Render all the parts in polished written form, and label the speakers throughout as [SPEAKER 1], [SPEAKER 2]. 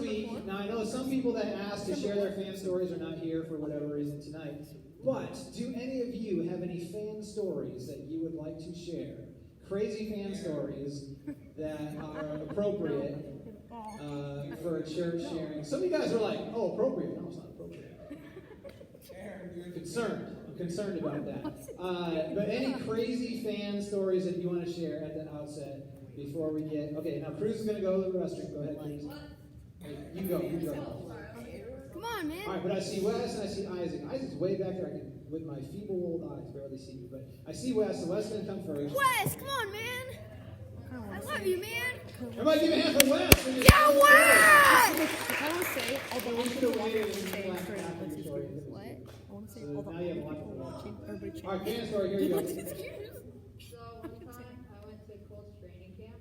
[SPEAKER 1] week, now I know some people that asked to share their fan stories are not here for whatever reason tonight, but do any of you have any fan stories that you would like to share? Crazy fan stories that are appropriate for a church sharing. Some of you guys are like, oh, appropriate. No, it's not appropriate. I'm concerned about that. But any crazy fan stories that you want to share at the outset before we get... Okay, now Cruz is going to go to the restroom. Go ahead, Cruz. Hey, you go.
[SPEAKER 2] Come on, man.
[SPEAKER 1] All right, but I see Wes and I see Isaac. Isaac's way back there. I can, with my feeble old eyes, barely see you. But I see Wes, so Wes is going to come first.
[SPEAKER 2] Wes, come on, man. I love you, man.
[SPEAKER 1] Everybody give a hand for Wes.
[SPEAKER 2] Yeah, Wes!
[SPEAKER 3] I want to say, although
[SPEAKER 1] We should have waited and
[SPEAKER 3] say
[SPEAKER 1] laughed
[SPEAKER 3] for
[SPEAKER 1] after your story.
[SPEAKER 2] What?
[SPEAKER 3] I want to say,
[SPEAKER 1] So
[SPEAKER 3] although
[SPEAKER 1] now you have a lot to watch.
[SPEAKER 3] everybody
[SPEAKER 1] All right, fan story, here you go.
[SPEAKER 4] So one time I went to Colts training camp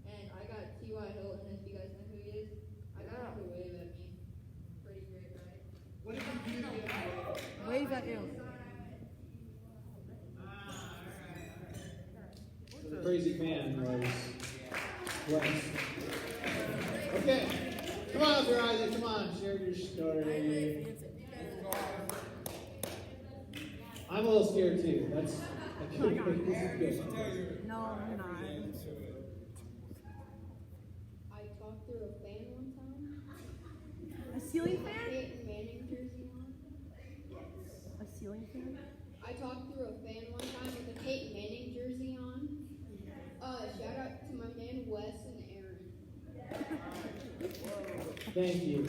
[SPEAKER 4] and I got T.Y. Hilton, if you guys know who he is. I got him to wave at me. Pretty great, right?
[SPEAKER 1] What did you do to get away?
[SPEAKER 3] wave at you.
[SPEAKER 1] The crazy fan was Wes. Okay. Come on up here, Isaac. Come on. Share your story. I'm a little scared too. That's a good way. This is good.
[SPEAKER 3] No, I'm not.
[SPEAKER 4] I talked through a fan one time.
[SPEAKER 3] A ceiling fan?
[SPEAKER 4] Peyton Manning jersey on.
[SPEAKER 3] A ceiling fan?
[SPEAKER 4] I talked through a fan one time with a Peyton Manning jersey on. Shout out to my man Wes and Aaron.
[SPEAKER 1] Thank you.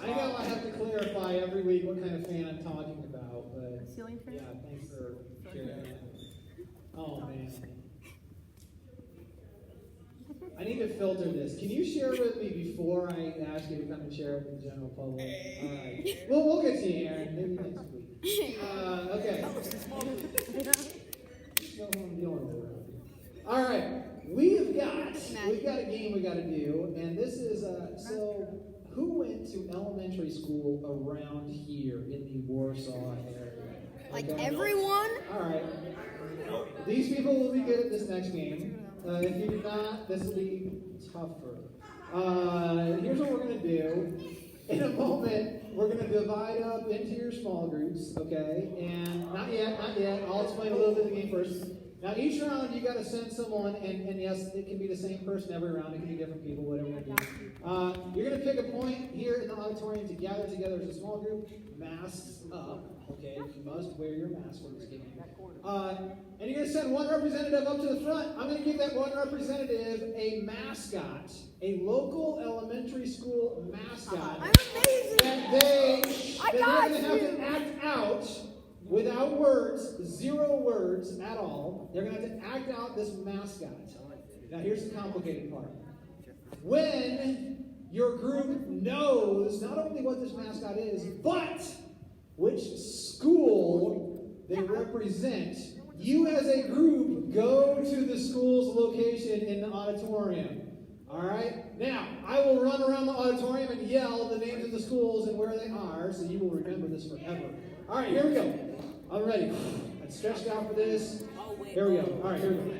[SPEAKER 1] I know I have to clarify every week what kind of fan I'm talking about, but
[SPEAKER 3] A ceiling fan?
[SPEAKER 1] yeah, thanks for sharing that. Oh man. I need to filter this. Can you share with me before I ask you to come and share it with the general public? All right. Well, we'll get to you, Aaron. Maybe next week. Okay. Just know who I'm dealing with. All right. We've got a game we got to do, and this is so. Who went to elementary school around here in the Warsaw area?
[SPEAKER 2] Like everyone?
[SPEAKER 1] All right. These people will be good at this next game. If you do not, this will be tougher. Here's what we're going to do. In a moment, we're going to divide up into your small groups, okay? And not yet. I'll explain a little bit of the game first. Now, each round, you got to send someone, and yes, it can be the same person every round. It can be different people, whatever you do. You're going to pick a point here in the auditorium to gather together as a small group, masks up, okay? You must wear your mask for this game. And you're going to send one representative up to the front. I'm going to give that one representative a mascot, a local elementary school mascot.
[SPEAKER 2] I'm amazing.
[SPEAKER 1] That they're going to have
[SPEAKER 2] you.
[SPEAKER 1] to act out without words, 0 words at all. They're going to have to act out this mascot. Now, here's the complicated part. When your group knows not only what this mascot is, but which school they represent, you as a group go to the school's location in the auditorium. All right? Now, I will run around the auditorium and yell the names of the schools and where they are, so you will remember this forever. All right, here we go. I'm ready. I'm stretched out for this. Here we go. All right, here we go.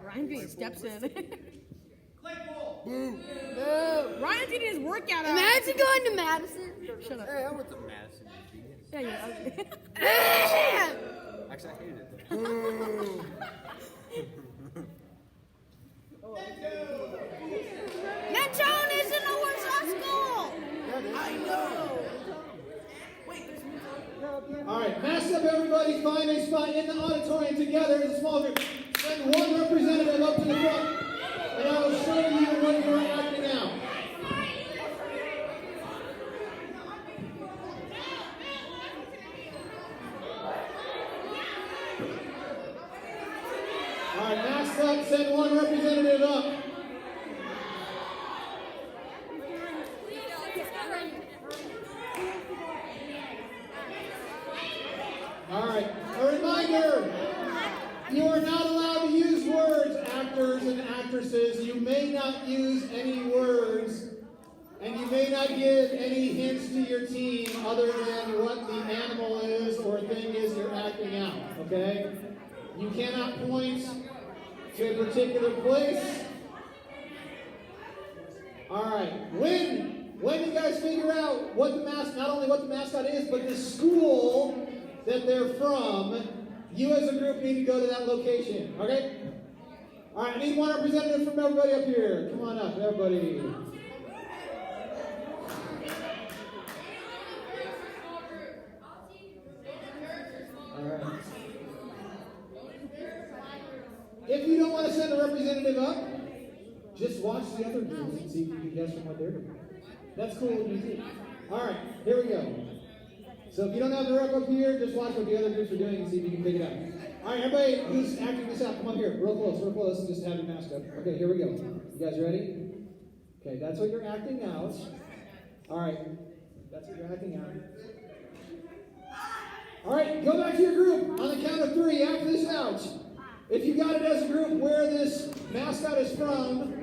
[SPEAKER 3] Ryan doing steps in. Boo. Ryan's getting his workout out.
[SPEAKER 2] Imagine going to Madison.
[SPEAKER 3] Shut up.
[SPEAKER 5] Hey, I went to Madison.
[SPEAKER 3] Yeah, yeah.
[SPEAKER 5] Actually, I hated it.
[SPEAKER 2] Metron is in a Warsaw school.
[SPEAKER 5] I know.
[SPEAKER 1] All right, mask up, everybody. Find a spot in the auditorium together as a small group. Send one representative up to the front, and I will show you what you're acting out. not use any words, and you may not give any hints to your team other than what the animal is or thing is you're acting out, okay? You cannot point to a particular place. All right. When you guys figure out what the not only what the mascot is, but the school that they're from, you as a group need to go to that location. Okay? All right. I need one representative from everybody up here. Come on up, everybody. All right. If you don't want to send a representative up, just watch the other groups and see if you can guess from what they're doing. That's cool with me too. All right, here we go. So if you don't have the rep up here, just watch what the other groups are doing and see if you can figure it out. All right, everybody who's acting this out, come up here, real close, and just have your mask up. Okay, here we go. You guys ready? Okay, that's what you're acting out. All right, that's what you're acting out. All right, go back to your group on the count of 3. Act this out. If you got it as a group where this mascot is from,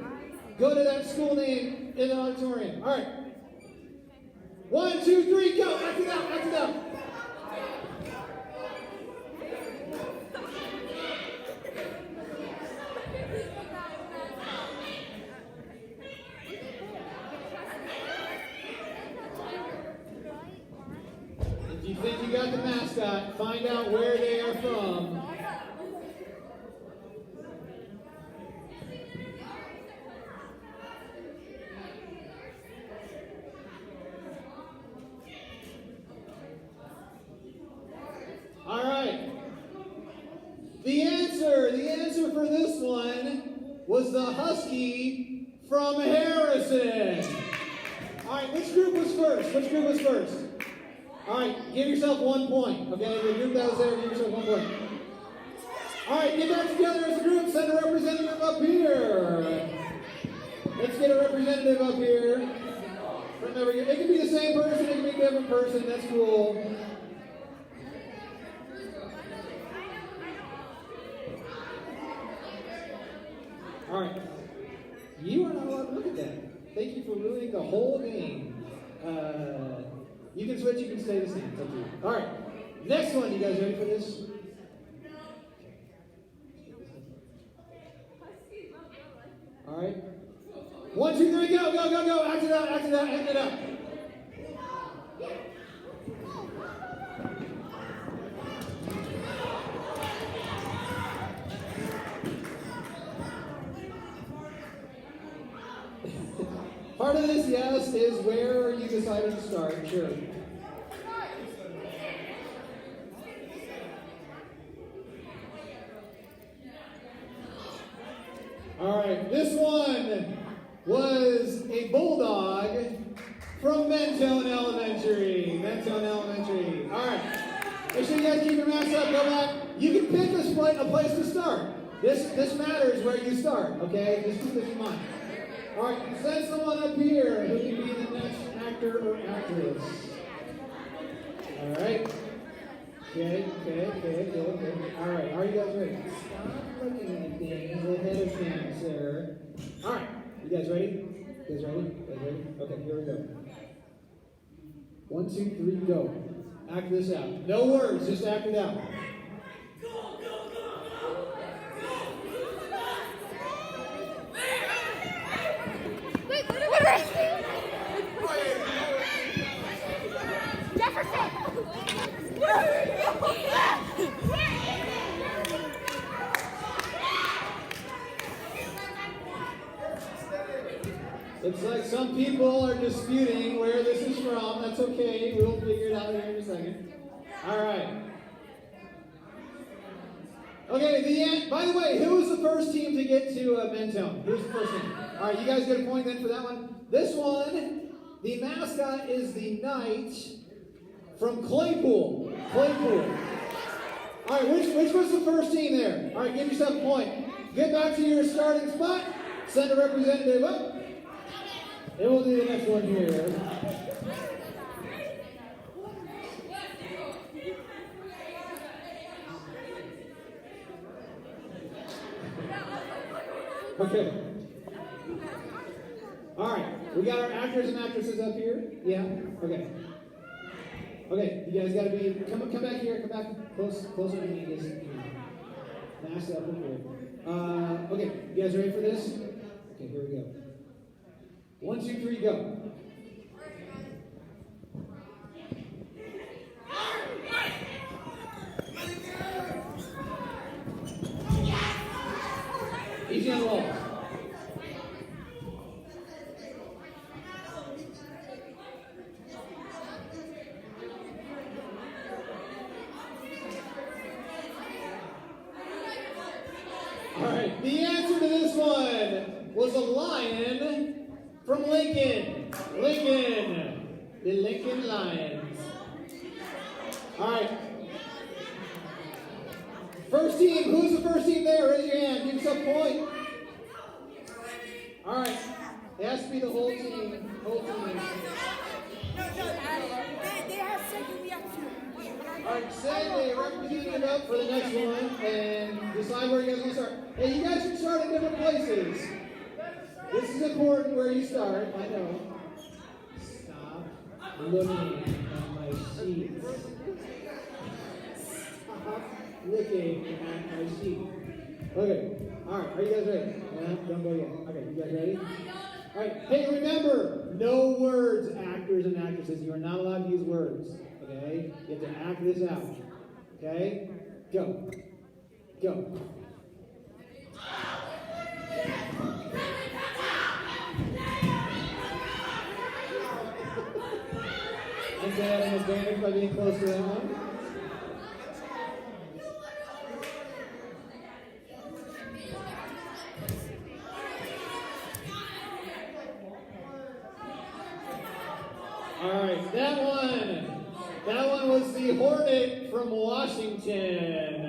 [SPEAKER 1] go to that school name in the auditorium. All right. 1, 2, 3, go. Act it out. Act it out. If you think you got the mascot, find out where they are from. All right. The answer for this one was the Husky from Harrison. All right, which group was first? All right, give yourself 1 point. Okay, the group that was there, give yourself 1 point. All right, get back together as a group. Send a representative up here. Let's get a representative up here. Remember, it can be the same person, it can be a different person. That's cool. All right. You are not allowed to look at that. Thank you for ruining the whole game. You can switch, you can stay the same. It's up to you. All right. Next one. You guys ready for this? All right. 1, 2, 3, go. Act it out. Part of this, yes, is where you decided to start. Sure. All right, this one was a bulldog from Mentone Elementary. All right, make sure you guys keep your masks up. Go back. You can pick a place to start. This matters where you start. Okay, just keep this in mind. All right, send someone up here who can be the next actor or actress. All right. Okay. All right, are you guys ready? Stop looking at things ahead of time, sir. All right, you guys ready? Okay, here we go. 1, 2, 3, go. Act this out. No words, just act it out. Looks like some people are disputing where this is from. That's okay. We'll figure it out here in a second. All right. Okay, the end. By the way, who was the first team to get to Mentone? Who's the first team? All right, you guys get a point then for that one. This one, the mascot is the Knight from Claypool. All right, which was the first team there? All right, give yourself a point. Get back to your starting spot. Send a representative up. And we'll do the next one here. Okay. All right, we got our actors and actresses up here. Yeah. Okay. Okay, you guys got to be come back here. Come back closer to me. Just mask up real quick. Okay, you guys ready for this? Okay, here we go. 1, 2, 3, go. Easy on the wall. All right, the answer to this one was a lion from Lincoln. Lincoln. The Lincoln Lions. All right. First team, who's the first team there? Raise your hand. Give us a point. All right. It has to be the whole team. Whole team.
[SPEAKER 2] They have second reaction.
[SPEAKER 1] All right, say they representative it up for the next one and decide where you guys want to start. Hey, you guys should start in different places. This is important where you start. I know. Stop looking at my sheets. Stop looking at my sheet. Okay. All right. Are you guys ready? Don't go yet. Okay. You guys ready? All right. Hey, remember, no words, actors and actresses. You are not allowed to use words. Okay? You have to act this out. Okay? Go. Go. I'm having an advantage by being close to that one. All right, that one was the Hornet from Washington.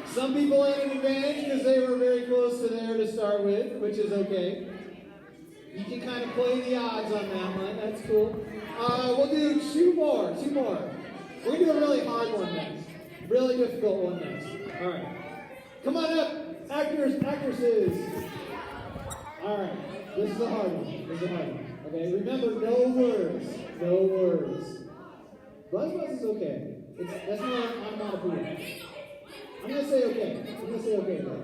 [SPEAKER 1] Some people had an advantage because they were very close to there to start with, which is okay. You can kind of play the odds on that one. That's cool. We'll do two more. We're going to do a really hard one next. Really difficult one next. All right. Come on up, actors, actresses. All right. This is a hard one. Okay, remember, no words. Buzz is okay. That's not, I'm not approving. I'm going to say okay. Though.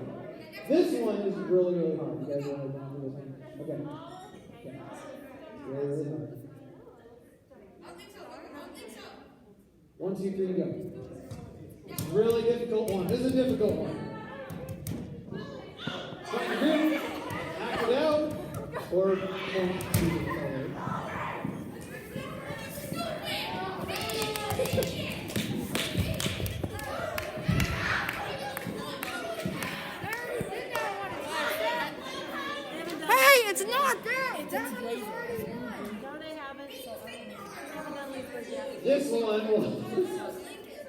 [SPEAKER 1] This one is really, really hard. You guys want to do this one? Okay. Really, really hard. 1, 2, 3, go. Really difficult one. This is a difficult one. Find your group, act it out, or don't do it.
[SPEAKER 2] Hey, it's not there. It's
[SPEAKER 1] This one was,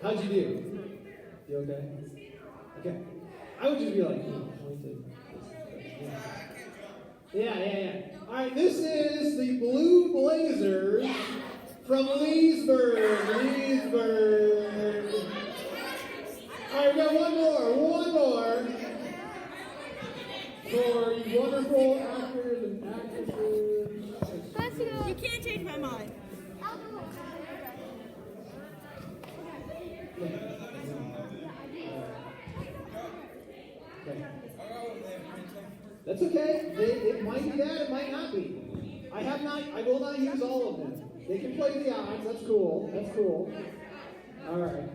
[SPEAKER 1] how'd you do? You okay? Okay. I would just be like, yeah. All right, this is the Blue Blazers from Leesburg. All right, we got one more. For you wonderful actors and actresses.
[SPEAKER 3] You can't change my mind.
[SPEAKER 1] That's okay. It might be that, it might not be. I will not use all of them. They can play the odds. That's cool. All right.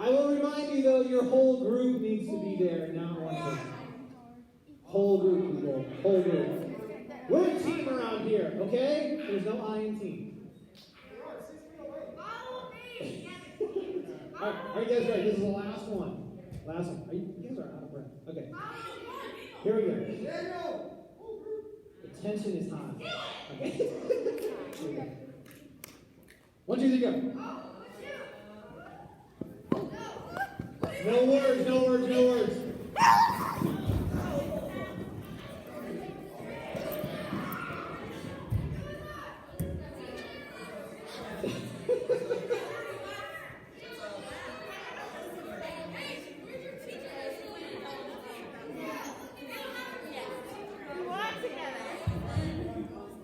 [SPEAKER 1] I will remind you though, your whole group needs to be there, not one person. Whole group, people. Whole group. We're a team around here, okay? There's no I in team. All right, are you guys ready? This is the last one. You guys are out of breath. Okay. Here we go. The tension is high. Okay. Here we go. 1, 2, 3, go. No words.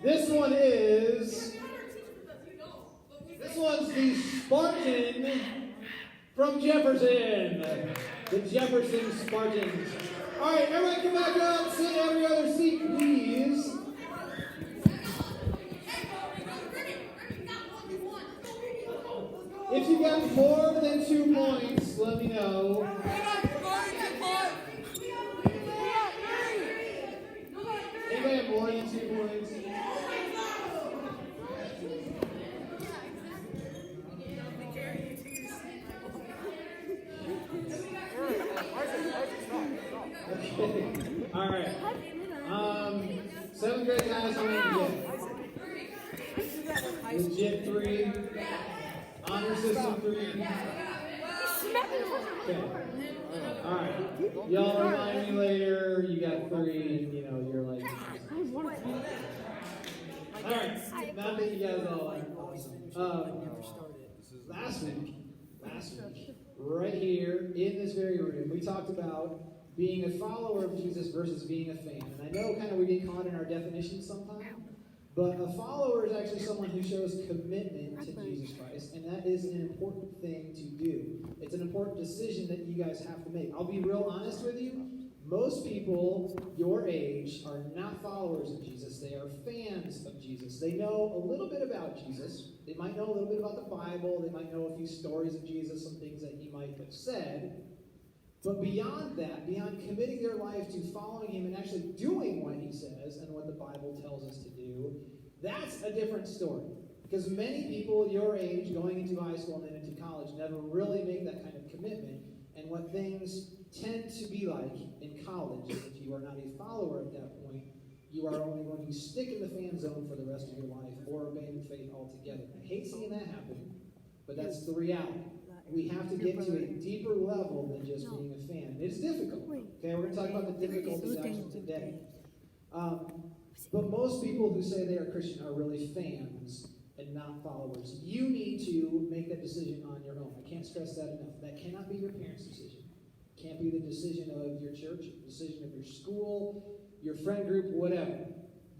[SPEAKER 1] This one's the Spartan from Jefferson. The Jefferson Spartans. All right, everybody come back up. Sit in every other seat, please. If you got more than 2 points, let me know. Anybody have more than 2 points? Okay. All right. 7th grade guys, how many you get? Legit 3. Honor system 3. Okay. All right. Y'all remind me later. You got 3, and you're like. All right. Not that you guys all are awesome. Last week, right here in this very room, we talked about being a follower of Jesus versus being a fan. And I know kind of we get caught in our definitions sometimes, but a follower is actually someone who shows commitment to Jesus Christ, and that is an important thing to do. It's an important decision that you guys have to make. I'll be real honest with you. Most people your age are not followers of Jesus. They are fans of Jesus. They know a little bit about Jesus. They might know a little bit about the Bible. They might know a few stories of Jesus, some things that he might have said. But beyond that, beyond committing their life to following him and actually doing what he says and what the Bible tells us to do, that's a different story. Because many people your age going into high school and then into college never really make that kind of commitment. And what things tend to be like in college, if you are not a follower at that point, you are only going to stick in the fan zone for the rest of your life or abandon faith altogether. I hate seeing that happen, but that's the reality. We have to get to a deeper level than just being a fan. It's difficult. Okay, we're going to talk about the difficulties actually today. But most people who say they are Christian are really fans and not followers. You need to make that decision on your own. I can't stress that enough. That cannot be your parents' decision. It can't be the decision of your church, the decision of your school, your friend group, whatever.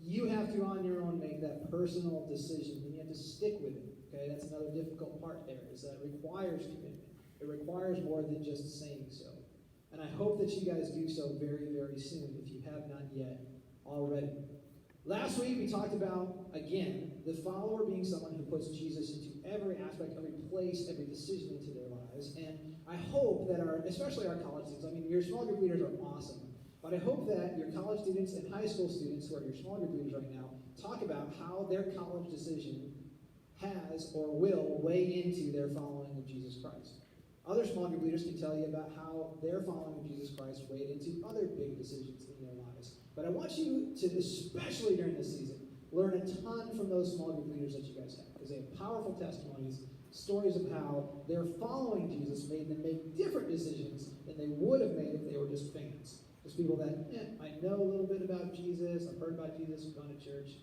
[SPEAKER 1] You have to, on your own, make that personal decision, and you have to stick with it. Okay, that's another difficult part there, is that it requires commitment. It requires more than just saying so. And I hope that you guys do so very, very soon, if you have not yet already. Last week, we talked about, again, the follower being someone who puts Jesus into every aspect, every place, every decision into their lives. And I hope that especially our college students, your small group leaders are awesome, but I hope that your college students and high school students who are your small group leaders right now talk about how their college decision has or will weigh into their following of Jesus Christ. Other small group leaders can tell you about how their following of Jesus Christ weighed into other big decisions in their lives. But I want you to, especially during this season, learn a ton from those small group leaders that you guys have, because they have powerful testimonies, stories of how their following Jesus made them make different decisions than they would have made if they were just fans. There's people that, I know a little bit about Jesus, I've heard about Jesus, I've gone to church,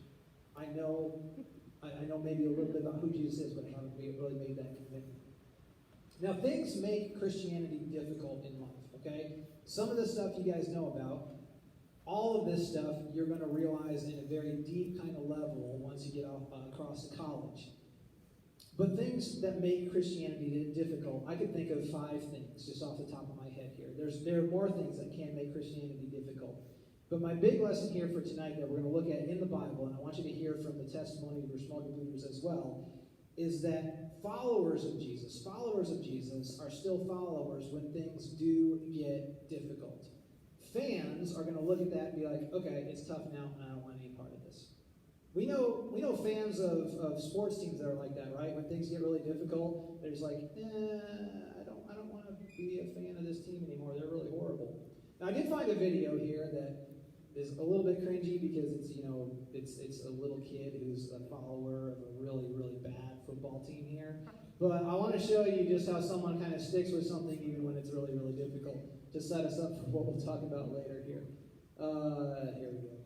[SPEAKER 1] I know maybe a little bit about who Jesus is, but I haven't really made that commitment. Now, things make Christianity difficult in life, okay? Some of the stuff you guys know about, all of this stuff you're going to realize in a very deep kind of level once you get across to college. But things that make Christianity difficult, I could think of 5 things just off the top of my head here. There are more things that can make Christianity difficult. But my big lesson here for tonight that we're going to look at in the Bible, and I want you to hear from the testimony of your small group leaders as well, is that followers of Jesus are still followers when things do get difficult. Fans are going to look at that and be like, okay, it's tough now, and I don't want any part of this. We know fans of sports teams that are like that, right? When things get really difficult, they're just like, I don't want to be a fan of this team anymore. They're really horrible. Now, I did find a video here that is a little bit cringy because it's a little kid who's a follower of a really, really bad football team here. But I want to show you just how someone kind of sticks with something even when it's really, really difficult, to set us up for what we'll talk about later here. Here we go.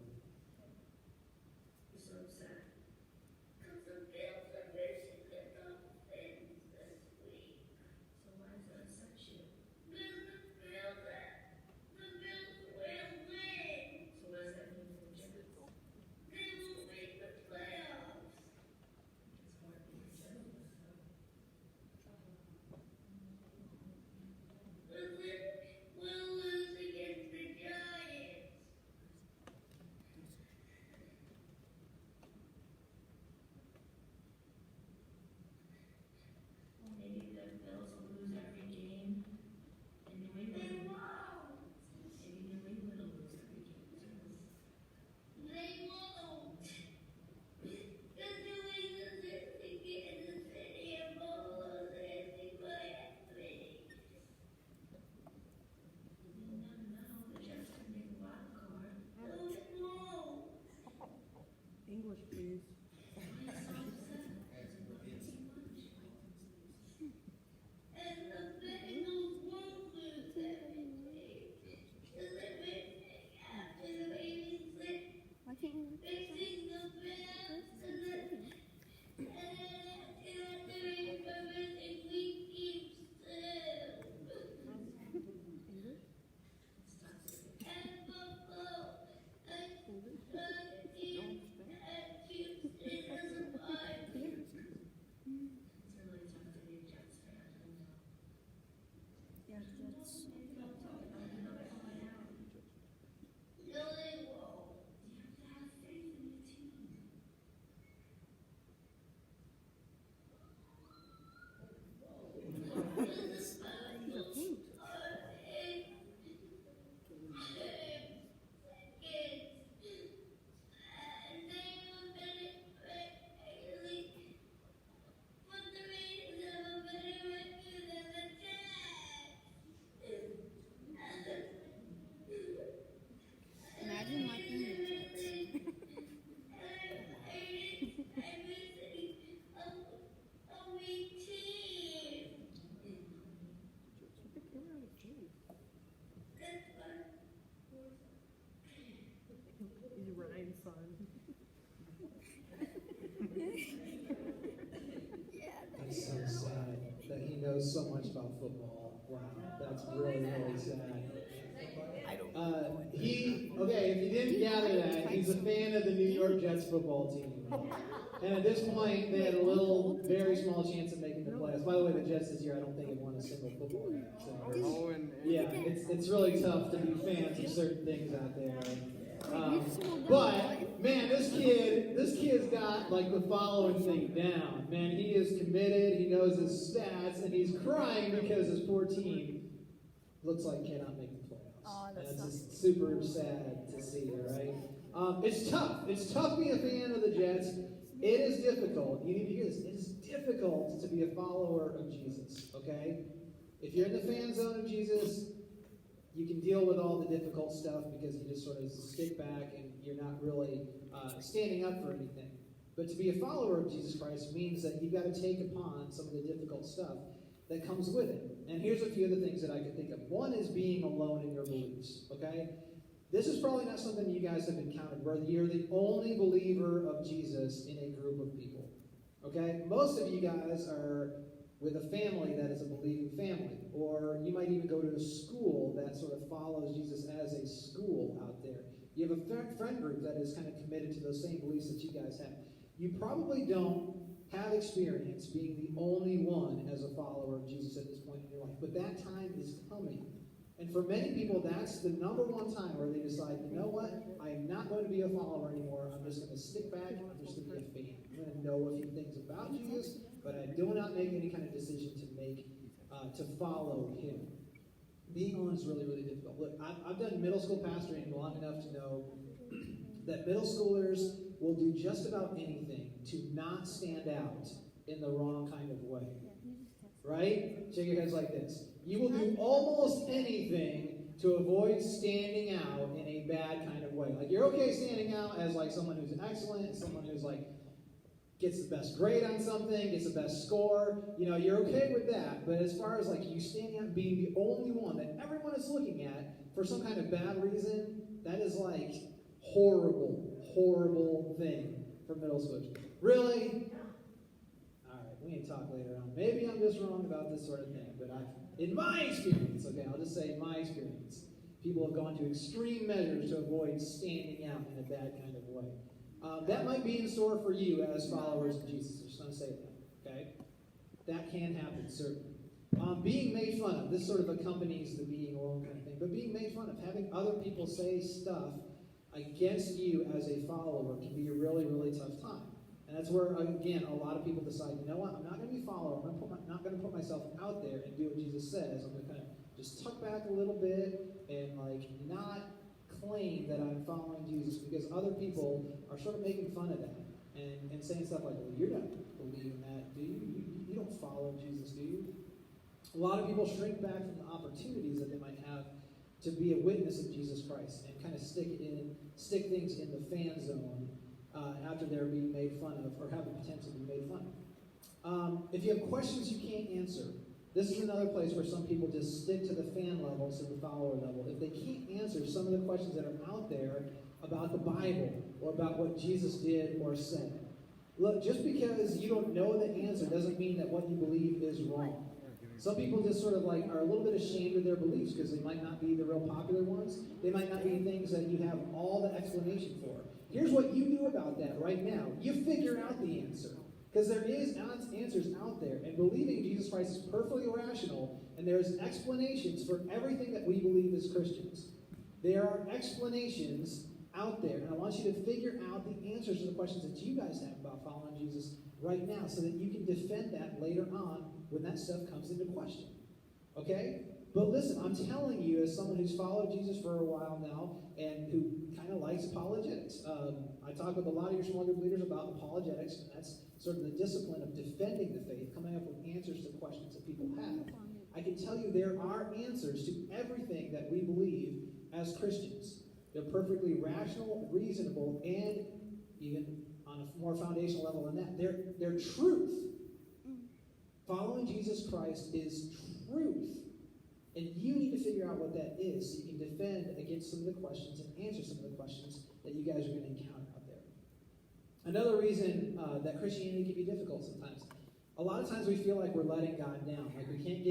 [SPEAKER 1] knows so much about football. Wow, that's really, really sad. If you didn't gather that, he's a fan of the New York Jets football team. And at this point, they had a very small chance of making the playoffs. By the way, the Jets this year, I don't think have won a single football game. So, yeah, it's really tough to be fans of certain things out there. But man, this kid's got like the following thing down. Man, he is committed. He knows his stats, and he's crying because his poor team looks like cannot make the playoffs.
[SPEAKER 3] Oh,
[SPEAKER 1] and it's just super sad to see, right? It's tough. It's tough being a fan of the Jets. It is difficult. You need to hear this. It is difficult to be a follower of Jesus. Okay, if you're in the fan zone of Jesus, you can deal with all the difficult stuff because you just sort of stick back and you're not really standing up for anything. But to be a follower of Jesus Christ means that you've got to take upon some of the difficult stuff that comes with it. And here's a few of the things that I could think of. One is being alone in your beliefs, okay? This is probably not something you guys have encountered, where you're the only believer of Jesus in a group of people, okay? Most of you guys are with a family that is a believing family, or you might even go to a school that sort of follows Jesus as a school out there. You have a friend group that is kind of committed to those same beliefs that you guys have. You probably don't have experience being the only one as a follower of Jesus at this point in your life, but that time is coming. And for many people, that's the number one time where they decide, you know what, I am not going to be a follower anymore. I'm just going to stick back. I'm just going to be a fan. I'm going to know a few things about Jesus, but I do not make any kind of decision to follow him. Being alone is really, really difficult. Look, I've done middle school pastoring long enough to know that middle schoolers will do just about anything to not stand out in the wrong kind of way. Right? Shake your heads like this. You will do almost anything to avoid standing out in a bad kind of way. Like, you're okay standing out as like someone who's excellent, someone who's like gets the best grade on something, gets the best score. You know, you're okay with that. But as far as like you standing out and being the only one that everyone is looking at for some kind of bad reason, that is like horrible, horrible thing for middle schoolers. Really? All right, we can talk later on. Maybe I'm just wrong about this sort of thing, but in my experience, okay, I'll just say in my experience, people have gone to extreme measures to avoid standing out in a bad kind of way. That might be in store for you as followers of Jesus. I'm just going to say that, okay? That can happen, certainly. Being made fun of, this sort of accompanies the being alone kind of thing, but being made fun of, having other people say stuff against you as a follower can be a really, really tough time. And that's where, again, a lot of people decide, you know what, I'm not going to be a follower. I'm not going to put myself out there and do what Jesus says. I'm going to kind of just tuck back a little bit and like not claim that I'm following Jesus, because other people are sort of making fun of that and saying stuff like, well, you're not believing that, do you? You don't follow Jesus, do you? A lot of people shrink back from the opportunities that they might have to be a witness of Jesus Christ and kind of stick things in the fan zone after they're being made fun of or have the potential to be made fun of. If you have questions you can't answer, this is another place where some people just stick to the fan level, so the follower level. If they can't answer some of the questions that are out there about the Bible or about what Jesus did or said, look, just because you don't know the answer doesn't mean that what you believe is wrong. Some people just sort of like are a little bit ashamed of their beliefs because they might not be the real popular ones. They might not be things that you have all the explanation for. Here's what you do about that right now. You figure out the answer. Because there is answers out there, and believing in Jesus Christ is perfectly rational, and there's explanations for everything that we believe as Christians. There are explanations out there, and I want you to figure out the answers to the questions that you guys have about following Jesus right now, so that you can defend that later on when that stuff comes into question. Okay? But listen, I'm telling you, as someone who's followed Jesus for a while now, and who kind of likes apologetics, I talk with a lot of your small group leaders about apologetics, and that's sort of the discipline of defending the faith, coming up with answers to questions that people have. I can tell you there are answers to everything that we believe as Christians. They're perfectly rational, reasonable, and even on a more foundational level than that, they're truth. Following Jesus Christ is truth. And you need to figure out what that is so you can defend against some of the questions and answer some of the questions that you guys are going to encounter out there. Another reason that Christianity can be difficult sometimes A lot of times we feel like we're letting God down, like we can't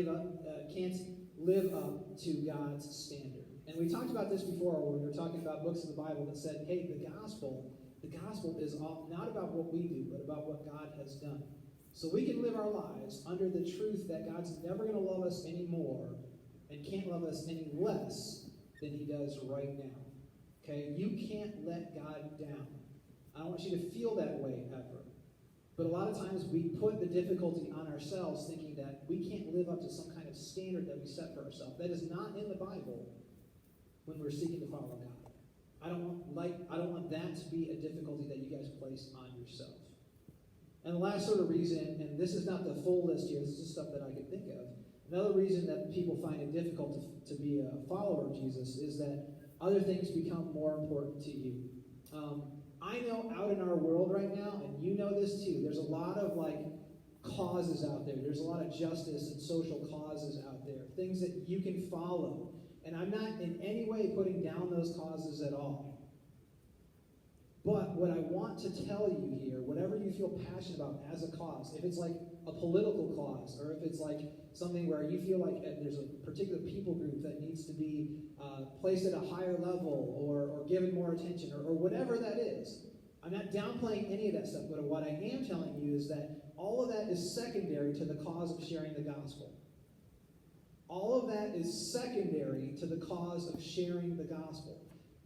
[SPEAKER 1] can't live up to God's standard. And we talked about this before when we were talking about books of the Bible that said, hey, the gospel is not about what we do, but about what God has done. So we can live our lives under the truth that God's never going to love us any more and can't love us any less than he does right now. Okay? You can't let God down. I don't want you to feel that way ever. But a lot of times we put the difficulty on ourselves thinking that we can't live up to some kind of standard that we set for ourselves. That is not in the Bible when we're seeking to follow God. I don't want that to be a difficulty that you guys place on yourself. And the last sort of reason, and this is not the full list here, this is stuff that I could think of. Another reason that people find it difficult to be a follower of Jesus is that other things become more important to you. I know out in our world right now, and you know this too, there's a lot of causes out there. There's a lot of justice and social causes out there, things that you can follow. And I'm not in any way putting down those causes at all. But what I want to tell you here, whatever you feel passionate about as a cause, if it's like a political cause, or if it's like something where you feel like there's a particular people group that needs to be placed at a higher level or given more attention, or whatever that is, I'm not downplaying any of that stuff, but what I am telling you is that all of that is secondary to the cause of sharing the gospel. All of that is secondary to the cause of sharing the gospel.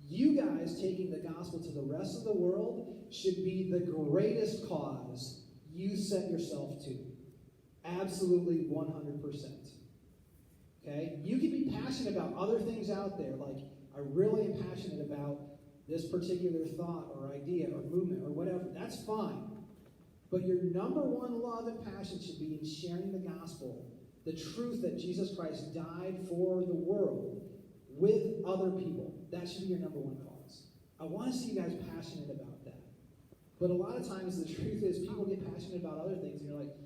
[SPEAKER 1] You guys taking the gospel to the rest of the world should be the greatest cause you set yourself to. Absolutely 100%. Okay? You can be passionate about other things out there, like I really am passionate about this particular thought or idea or movement or whatever. That's fine. But your number one love and passion should be in sharing the gospel, the truth that Jesus Christ died for the world with other people. That should be your number one cause. I want to see you guys passionate about that. But a lot of times the truth is people get passionate about other things and you're like,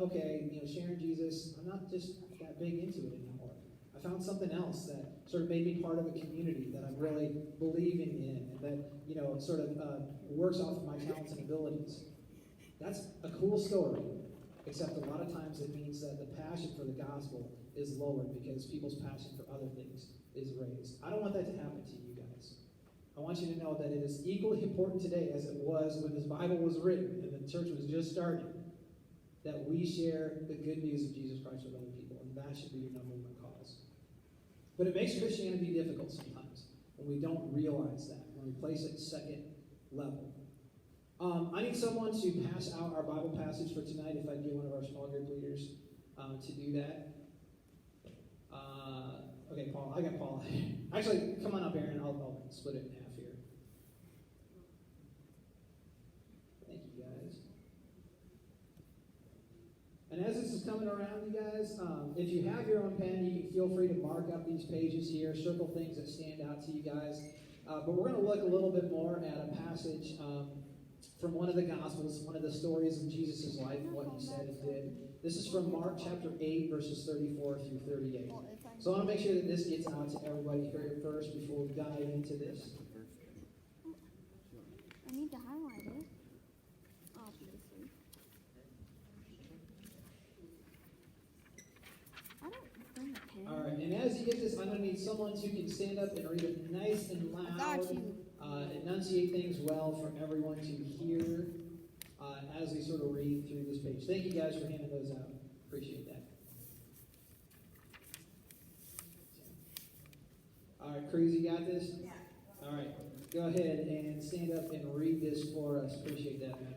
[SPEAKER 1] okay, sharing Jesus, I'm not just that big into it anymore. I found something else that sort of made me part of a community that I'm really believing in and that, sort of works off of my talents and abilities. That's a cool story, except a lot of times it means that the passion for the gospel is lowered because people's passion for other things is raised. I don't want that to happen to you guys. I want you to know that it is equally important today as it was when this Bible was written and the church was just starting, that we share the good news of Jesus Christ with other people, and that should be your number one cause. But it makes Christianity difficult sometimes when we don't realize that, when we place it second level. I need someone to pass out our Bible passage for tonight, if I'd get one of our small group leaders to do that. Okay, Paul. I got Paul. Actually, come on up, Aaron. I'll split it in half here. Thank you, guys. And as this is coming around, you guys, if you have your own pen, you can feel free to mark up these pages here, circle things that stand out to you guys. But we're going to look a little bit more at a passage from one of the Gospels, one of the stories of Jesus' life, what he said and did. This is from Mark chapter 8, verses 34 through 38. So I want to make sure that this gets out to everybody here first before we dive into this.
[SPEAKER 2] I need to highlight it. Obviously. I don't bring a pen.
[SPEAKER 1] All right, and as you get this, I'm going to need someone who can stand up and read it nice and loud.
[SPEAKER 2] I got you.
[SPEAKER 1] Enunciate things well for everyone to hear as we sort of read through this page. Thank you guys for handing those out. Appreciate that. All right, Cruz, you got this? Yeah. All right, go ahead and stand up and read this for us. Appreciate that, man.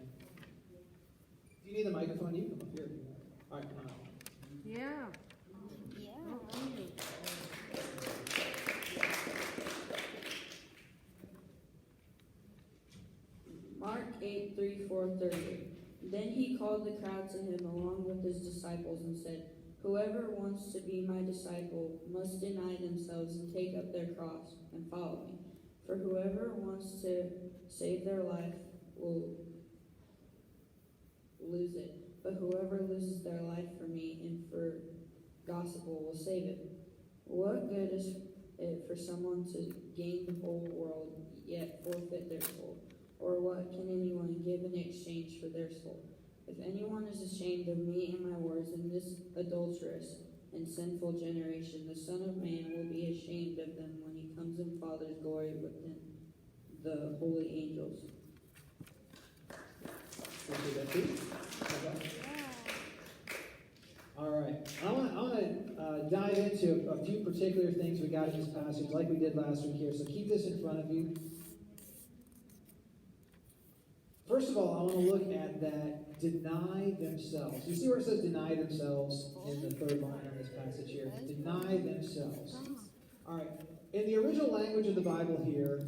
[SPEAKER 1] If you need the microphone, you can come up here. All right, come on.
[SPEAKER 3] Yeah.
[SPEAKER 2] Yeah.
[SPEAKER 6] Mark 8:34-38. Then he called the crowd to him along with his disciples and said, "Whoever wants to be my disciple must deny themselves and take up their cross and follow me. For whoever wants to save their life will lose it. But whoever loses their life for me and for gospel will save it. What good is it for someone to gain the whole world yet forfeit their soul? Or what can anyone give in exchange for their soul? If anyone is ashamed of me and my words in this adulterous and sinful generation, the Son of Man will be ashamed of them when he comes in Father's glory with the holy angels.
[SPEAKER 1] All right. I want to dive into a few particular things we got in this passage, like we did last week here. So keep this in front of you. First of all, I want to look at that deny themselves. You see where it says deny themselves in the third line of this passage here? Deny themselves. All right. In the original language of the Bible here,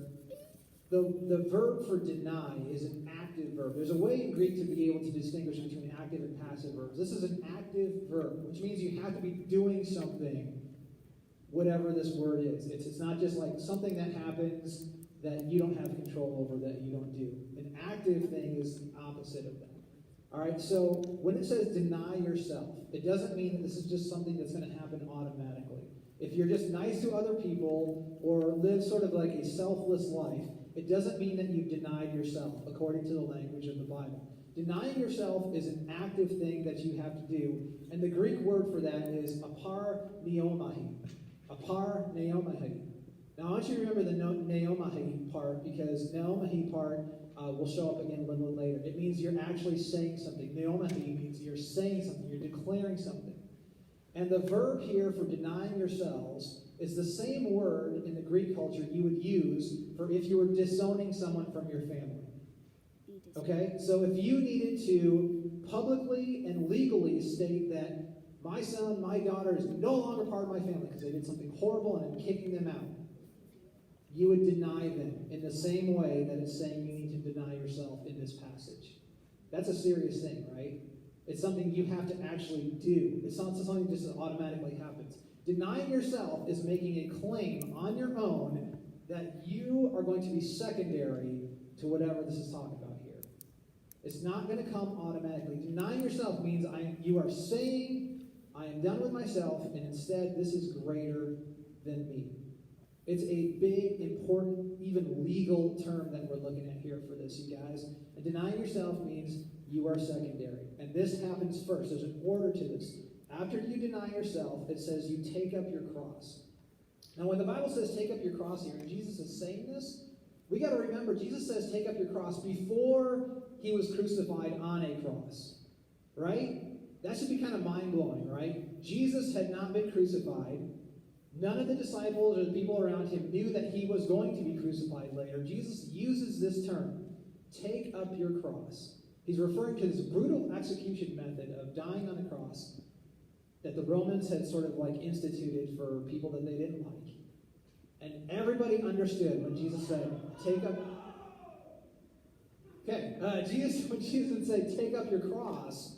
[SPEAKER 1] the verb for deny is an active verb. There's a way in Greek to be able to distinguish between active and passive verbs. This is an active verb, which means you have to be doing something, whatever this word is. It's not just like something that happens that you don't have control over, that you don't do. An active thing is the opposite of that. All right, so when it says deny yourself, it doesn't mean that this is just something that's going to happen automatically. If you're just nice to other people or live sort of like a selfless life, it doesn't mean that you've denied yourself, according to the language of the Bible. Denying yourself is an active thing that you have to do, and the Greek word for that is apar neomahi. Apar neomahi. Now, I want you to remember the neomahi part, because neomahi part will show up again a little later. It means you're actually saying something. Neomahi means you're saying something, you're declaring something. And the verb here for denying yourselves is the same word in the Greek culture you would use for if you were disowning someone from your family. Okay? So if you needed to publicly and legally state that my son, my daughter is no longer part of my family because they did something horrible and I'm kicking them out, you would deny them in the same way that it's saying you need to deny yourself in this passage. That's a serious thing, right? It's something you have to actually do. It's not something that just automatically happens. Denying yourself is making a claim on your own that you are going to be secondary to whatever this is talking about here. It's not going to come automatically. Denying yourself means you are saying, I am done with myself, and instead this is greater than me. It's a big, important, even legal term that we're looking at here for this, you guys. And denying yourself means you are secondary. And this happens first. There's an order to this. After you deny yourself, it says you take up your cross. Now, when the Bible says take up your cross here, and Jesus is saying this, we got to remember, Jesus says take up your cross before he was crucified on a cross. Right? That should be kind of mind-blowing, right? Jesus had not been crucified. None of the disciples or the people around him knew that he was going to be crucified later. Jesus uses this term, take up your cross. He's referring to this brutal execution method of dying on a cross that the Romans had sort of like instituted for people that they didn't like. And everybody understood when Jesus said, take up... Okay, when Jesus would say, take up your cross,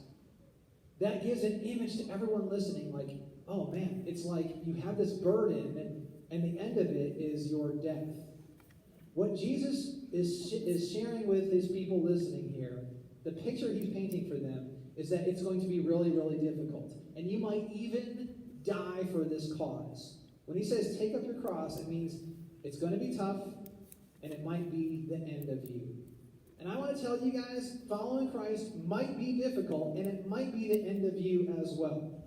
[SPEAKER 1] that gives an image to everyone listening, like, oh man, it's like you have this burden, and the end of it is your death. What Jesus is sharing with his people listening here, the picture he's painting for them, is that it's going to be really, really difficult. And you might even die for this cause. When he says take up your cross, it means it's going to be tough, and it might be the end of you. And I want to tell you guys, following Christ might be difficult, and it might be the end of you as well.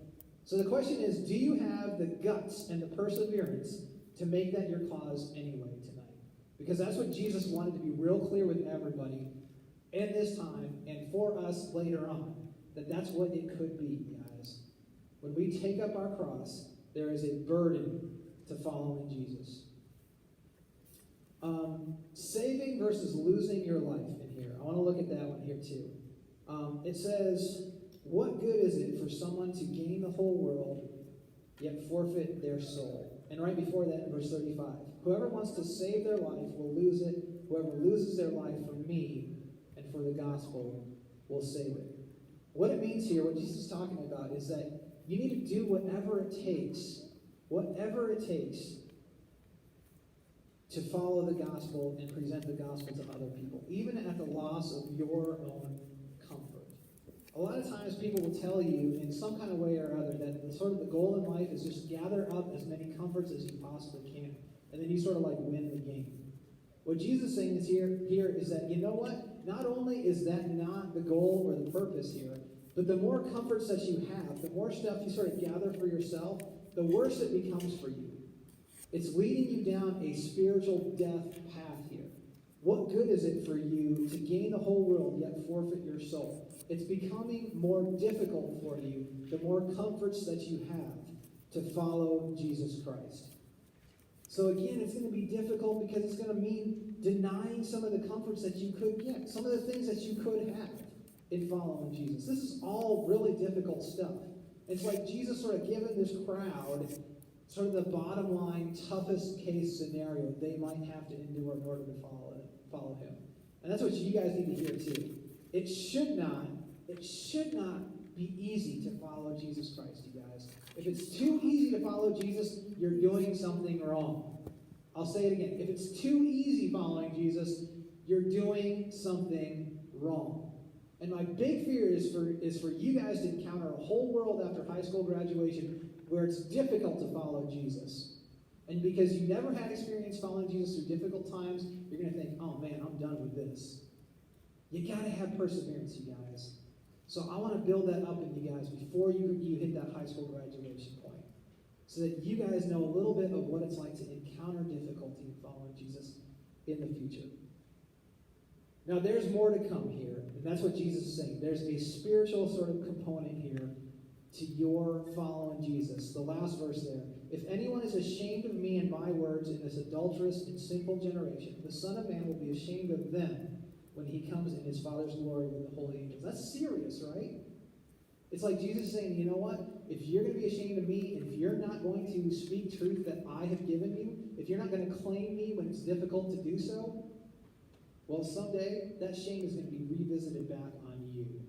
[SPEAKER 1] So the question is, do you have the guts and the perseverance to make that your cause anyway tonight? Because that's what Jesus wanted to be real clear with everybody in this time and for us later on, that that's what it could be, guys. When we take up our cross, there is a burden to following Jesus. Saving versus losing your life in here. I want to look at that one here too. It says, what good is it for someone to gain the whole world, yet forfeit their soul? And right before that, in verse 35, whoever wants to save their life will lose it. Whoever loses their life for me and for the gospel will save it. What it means here, what Jesus is talking about, is that you need to do whatever it takes to follow the gospel and present the gospel to other people, even at the loss of your own comfort. A lot of times people will tell you in some kind of way or other that the goal in life is just gather up as many comforts as you possibly can, and then you sort of like win the game. What Jesus is saying here is that, you know what? Not only is that not the goal or the purpose here, but the more comforts that you have, the more stuff you sort of gather for yourself, the worse it becomes for you. It's leading you down a spiritual death path here. What good is it for you to gain the whole world yet forfeit your soul? It's becoming more difficult for you the more comforts that you have to follow Jesus Christ. So again, it's going to be difficult because it's going to mean denying some of the comforts that you could get, some of the things that you could have in following Jesus. This is all really difficult stuff. It's like Jesus sort of given this crowd sort of the bottom line, toughest case scenario they might have to endure in order to follow him. And that's what you guys need to hear too. It should not be easy to follow Jesus Christ, you guys. If it's too easy to follow Jesus, you're doing something wrong. I'll say it again. If it's too easy following Jesus, you're doing something wrong. And my big fear is for you guys to encounter a whole world after high school graduation where it's difficult to follow Jesus. And because you never had experience following Jesus through difficult times, you're going to think, oh man, I'm done with this. You got to have perseverance, you guys. So I want to build that up in you guys before you hit that high school graduation point, so that you guys know a little bit of what it's like to encounter difficulty in following Jesus in the future. Now, there's more to come here, and that's what Jesus is saying. There's a spiritual sort of component here to your following Jesus. The last verse there. If anyone is ashamed of me and my words in this adulterous and sinful generation, the Son of Man will be ashamed of them when he comes in his Father's glory with the holy angels. That's serious, right? It's like Jesus saying, you know what? If you're going to be ashamed of me, if you're not going to speak truth that I have given you, if you're not going to claim me when it's difficult to do so, well, someday that shame is going to be revisited back on you.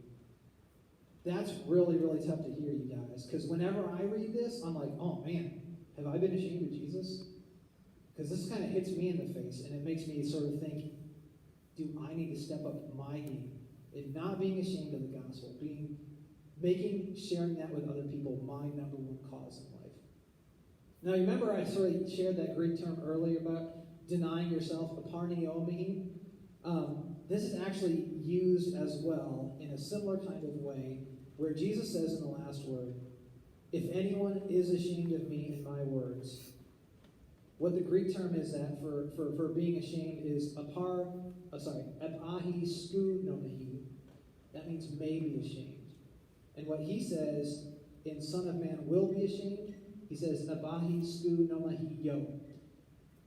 [SPEAKER 1] That's really, really tough to hear, you guys, because whenever I read this, I'm like, oh man, have I been ashamed of Jesus? Because this kind of hits me in the face, and it makes me sort of think, do I need to step up my game in not being ashamed of the gospel, sharing that with other people my number one cause in life? Now, remember I sort of shared that Greek term earlier about denying yourself, aparneiomehi? This is actually used as well in a similar kind of way, where Jesus says in the last word, if anyone is ashamed of me and my words. What the Greek term is that for being ashamed is epahi skounomehi. That means may be ashamed. And what he says in Son of Man will be ashamed, he says epahi skounomehi yo.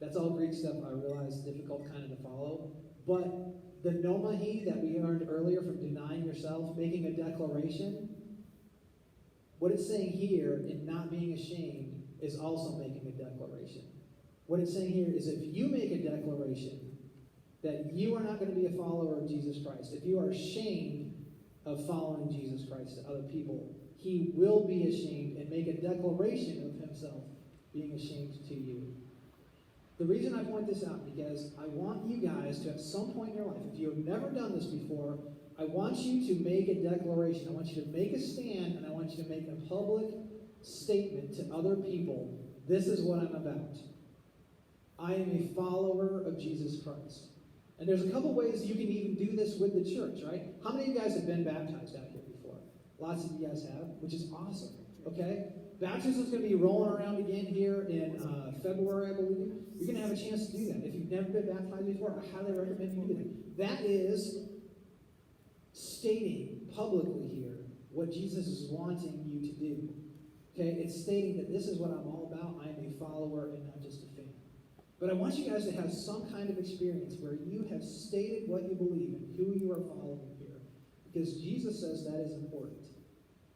[SPEAKER 1] That's all Greek stuff, I realize, difficult kind of to follow. But the nomahi that we learned earlier from denying yourself, making a declaration, what it's saying here in not being ashamed is also making a declaration. What it's saying here is if you make a declaration that you are not going to be a follower of Jesus Christ, if you are ashamed of following Jesus Christ to other people, he will be ashamed and make a declaration of himself being ashamed to you. The reason I point this out because I want you guys to, at some point in your life, if you have never done this before, I want you to make a declaration. I want you to make a stand, and I want you to make a public statement to other people. This is what I'm about. I am a follower of Jesus Christ. And there's a couple ways you can even do this with the church, right? How many of you guys have been baptized out here before? Lots of you guys have, which is awesome, okay? Baptism is going to be rolling around again here in February, I believe. You're going to have a chance to do that. If you've never been baptized before, I highly recommend you do that. That is stating publicly here what Jesus is wanting you to do. Okay? It's stating that this is what I'm all about. I am a follower and not just a fan. But I want you guys to have some kind of experience where you have stated what you believe and who you are following here. Because Jesus says that is important.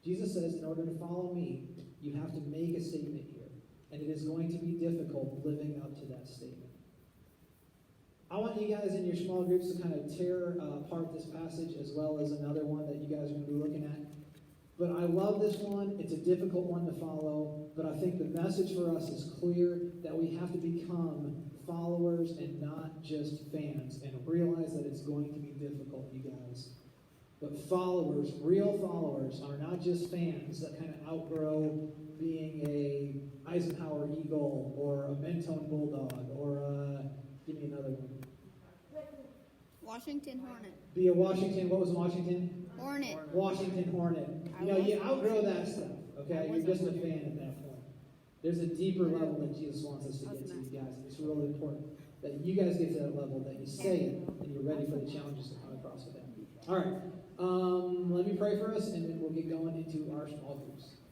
[SPEAKER 1] Jesus says in order to follow me, you have to make a statement here. And it is going to be difficult living up to that statement. I want you guys in your small groups to kind of tear apart this passage as well as another one that you guys are going to be looking at. But I love this one. It's a difficult one to follow. But I think the message for us is clear that we have to become followers and not just fans. And realize that it's going to be difficult, you guys. But followers, real followers, are not just fans that kind of outgrow being a Eisenhower Eagle or a Mentone Bulldog or give me another one.
[SPEAKER 2] Washington Hornet.
[SPEAKER 1] Be a Washington, what was Washington?
[SPEAKER 2] Hornet.
[SPEAKER 1] Washington Hornet. You know, you outgrow that stuff, okay? You're just a fan at that point. There's a deeper level that Jesus wants us to get to, you guys. It's really important that you guys get to that level, that you say it, and you're ready for the challenges that come across with that. All right. Let me pray for us, and then we'll get going into our small groups.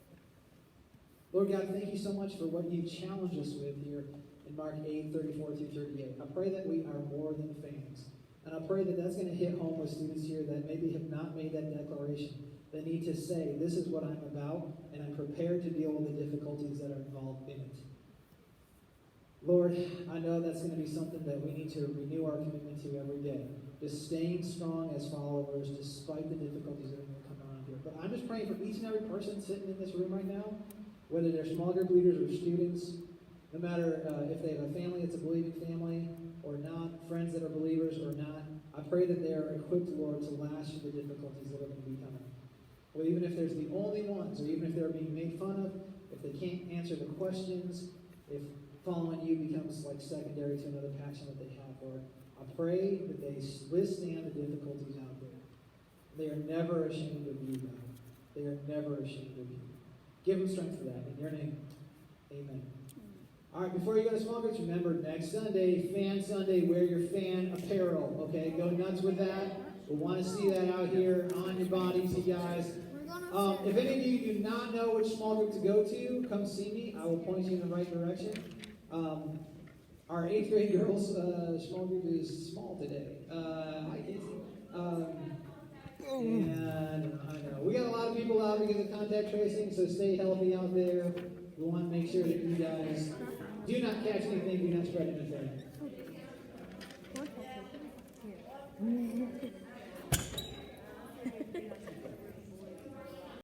[SPEAKER 1] Lord God, thank you so much for what you challenged us with here in Mark 8, 34 through 38. I pray that we are more than fans. And I pray that that's going to hit home with students here that maybe have not made that declaration. They need to say, this is what I'm about, and I'm prepared to deal with the difficulties that are involved in it. Lord, I know that's going to be something that we need to renew our commitment to every day. Just staying strong as followers despite the difficulties that are going to come around here. But I'm just praying for each and every person sitting in this room right now, whether they're small group leaders or students, no matter if they have a family that's a believing family or not, friends that are believers or not, I pray that they are equipped, Lord, to last through the difficulties that are going to be coming. Or even if there's the only ones, or even if they're being made fun of, if they can't answer the questions, if following you becomes like secondary to another passion that they have, Lord, I pray that they withstand the difficulties out there. They are never ashamed of you, God. They are never ashamed of you. Give them strength for that. In your name, amen. All right, before you go to small groups, remember, next Sunday, Fan Sunday, wear your fan apparel, okay? Go nuts with that. We want to see that out here on your bodies, you guys. If any of you do not know which small group to go to, come see me. I will point you in the right direction. Our 8th grade girls small group is small today. Hi, Casey. And I know we got a lot of people out because of contact tracing, so stay healthy out there. We want to make sure that you guys do not catch anything, do not spread anything.